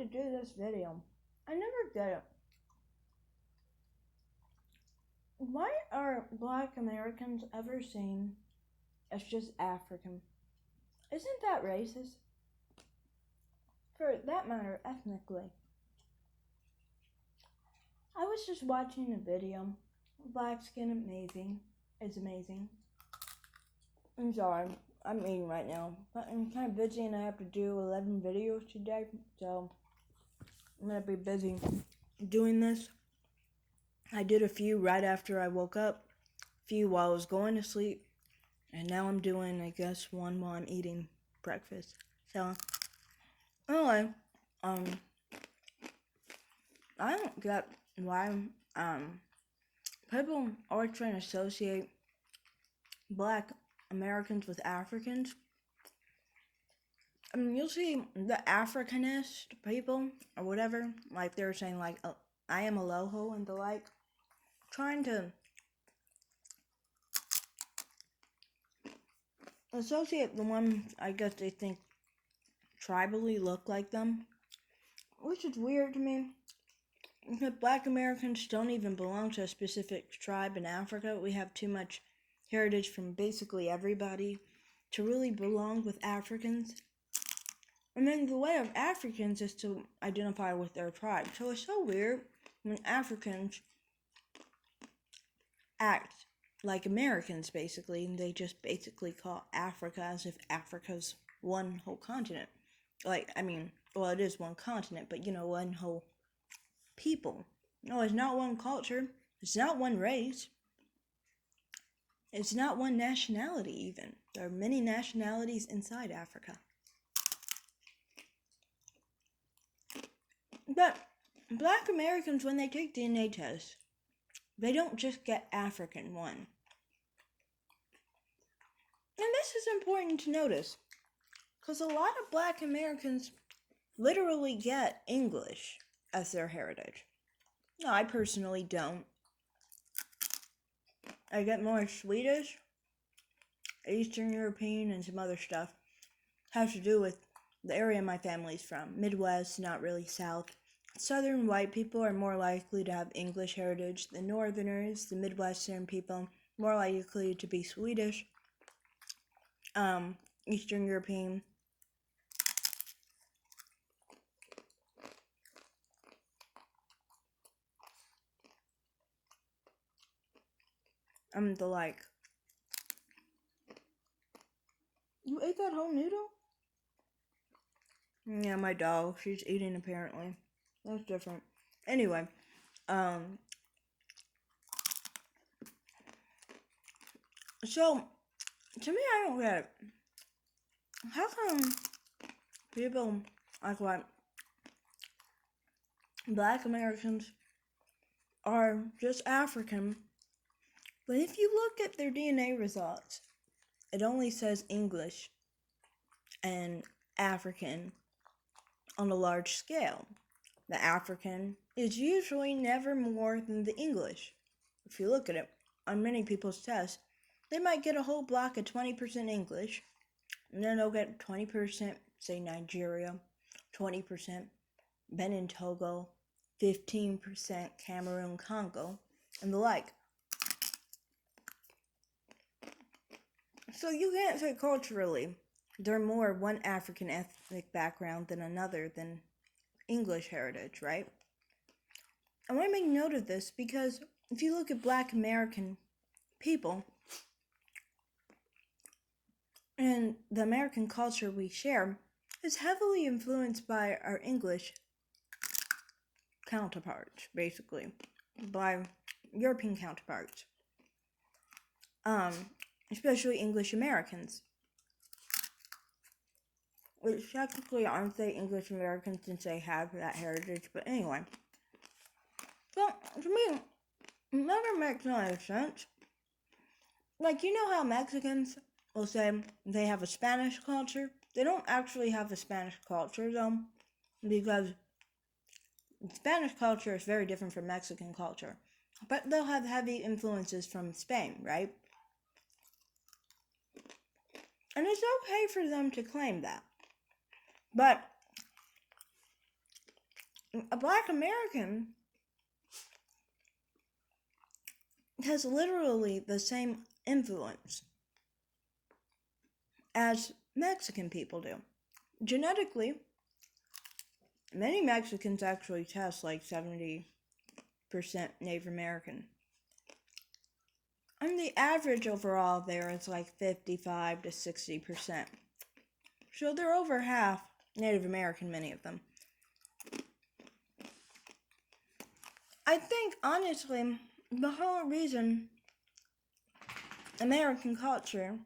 to do this video. I never get it. Why are Black Americans ever seen as just African? Isn't that racist? For that matter, ethnically. I was just watching a video. Black skin is amazing. I'm sorry, I'm eating right now, but I'm kind of busy and I have to do 11 videos today, so I'm gonna be busy doing this. I did a few right after I woke up, a few while I was going to sleep, and now I'm doing, I guess, one while I'm eating breakfast. So, anyway, I don't get why, people always trying to associate Black Americans with Africans. I mean, you'll see the Africanist people, or whatever, like they're saying, like, I am eloho and the like, trying to associate the ones, I guess they think tribally look like them, which is weird to me. Because Black Americans don't even belong to a specific tribe in Africa. We have too much heritage from basically everybody to really belong with Africans. And then the way of Africans is to identify with their tribe. So it's so weird when Africans act like Americans, basically, and they just basically call Africa as if Africa's one whole continent. Like, I mean, well, it is one continent, but, you know, one whole people. No, it's not one culture. It's not one race. It's not one nationality, even. There are many nationalities inside Africa. But Black Americans, when they take DNA tests, they don't just get African one. And this is important to notice, because a lot of Black Americans literally get English as their heritage. No, I personally don't. I get more Swedish, Eastern European, and some other stuff. Has to do with the area my family's from. Midwest, not really South. Southern white people are more likely to have English heritage. The Northerners, the Midwestern people, more likely to be Swedish. Eastern European. The like. You ate that whole noodle? Yeah, my dog. She's eating apparently. That's different. Anyway, so to me, I don't get it. How come people like what Black Americans are just African, but if you look at their DNA results, it only says English and African on a large scale. The African is usually never more than the English. If you look at it on many people's tests, they might get a whole block of 20% English, and then they'll get 20%, say Nigeria, 20% Benin, Togo, 15% Cameroon, Congo, and the like. So you can't say culturally they're more one African ethnic background than another than English heritage, right? I want to make note of this because if you look at Black American people and the American culture we share is heavily influenced by our English counterparts, basically, by European counterparts, especially English Americans, which technically aren't they English Americans since they have that heritage, but anyway. So, to me, it never makes any sense. Like, you know how Mexicans will say they have a Spanish culture? They don't actually have a Spanish culture, though, because Spanish culture is very different from Mexican culture. But they'll have heavy influences from Spain, right? And it's okay for them to claim that. But a Black American has literally the same influence as Mexican people do. Genetically, many Mexicans actually test like 70% Native American. And the average overall there is like 55 to 60%. So they're over half Native American, many of them. I think, honestly, the whole reason American culture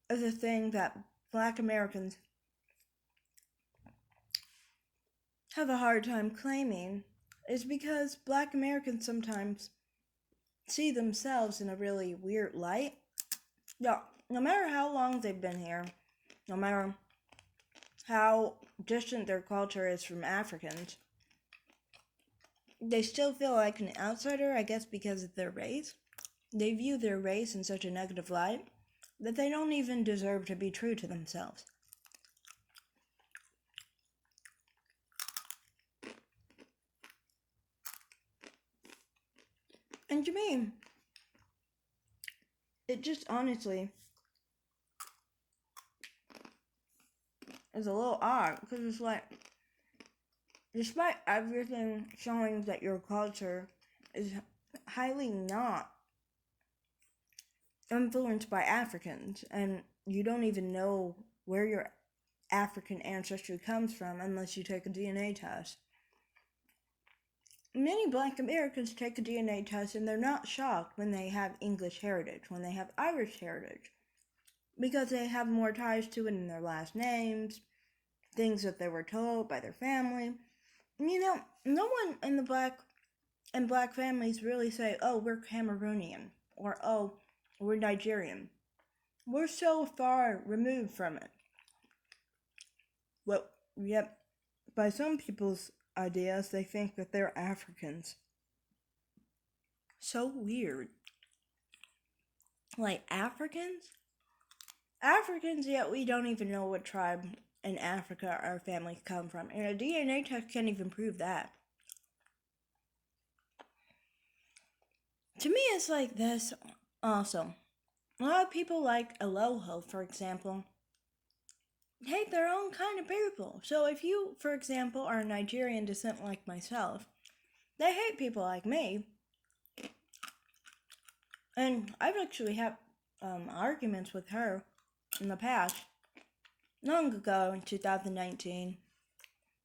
is a thing that Black Americans have a hard time claiming is because Black Americans sometimes see themselves in a really weird light. Yeah, no matter how long they've been here, no matter how distant their culture is from Africans, they still feel like an outsider, I guess because of their race. They view their race in such a negative light that they don't even deserve to be true to themselves. And to me, it just honestly is a little odd because it's like, despite everything showing that your culture is highly not influenced by Africans, and you don't even know where your African ancestry comes from unless you take a DNA test. Many Black Americans take a DNA test and they're not shocked when they have English heritage, when they have Irish heritage, because they have more ties to it in their last names, things that they were told by their family. You know, no one in the Black families really say, oh, we're Cameroonian, or oh, we're Nigerian. We're so far removed from it. Well, yep, by some people's ideas, they think that they're Africans. So weird. Like, Africans? Africans, yet we don't even know what tribe in Africa our families come from. And a DNA test can't even prove that. To me, it's like this also. A lot of people like eloho, for example, hate their own kind of people. So if you, for example, are Nigerian descent like myself, they hate people like me. And I've actually had arguments with her in the past, long ago in 2019.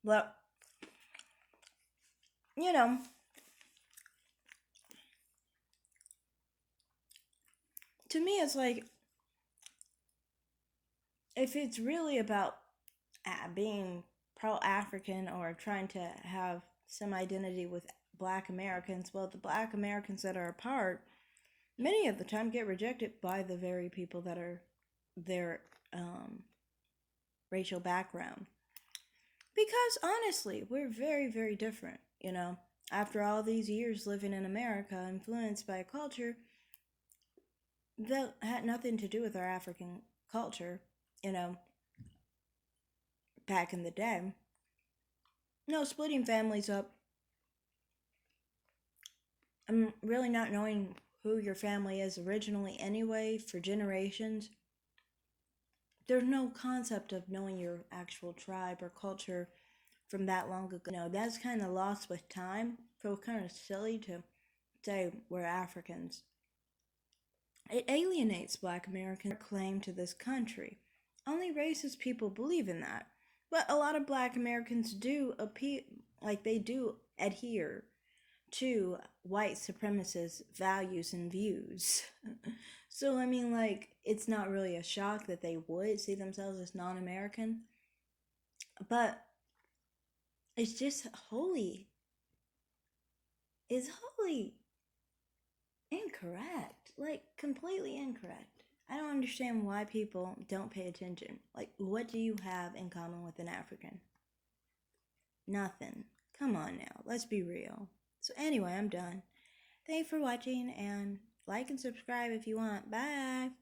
But, you know, to me it's like, if it's really about being pro-African or trying to have some identity with Black Americans, well, the Black Americans that are apart, many of the time get rejected by the very people that are their racial background. Because honestly, we're very, very different, you know. After all these years living in America, influenced by a culture that had nothing to do with our African culture, you know, back in the day. No, splitting families up, I'm really not knowing who your family is originally anyway for generations. There's no concept of knowing your actual tribe or culture from that long ago. No, that's kind of lost with time. So it's kind of silly to say we're Africans. It alienates Black Americans' claim to this country. Only racist people believe in that. But a lot of Black Americans do adhere to white supremacist values and views. So, I mean, like, it's not really a shock that they would see themselves as non-American. But it's just wholly incorrect. Like, completely incorrect. I don't understand why people don't pay attention. Like, what do you have in common with an African? Nothing. Come on now, let's be real. So anyway, I'm done. Thanks for watching, and like and subscribe if you want. Bye!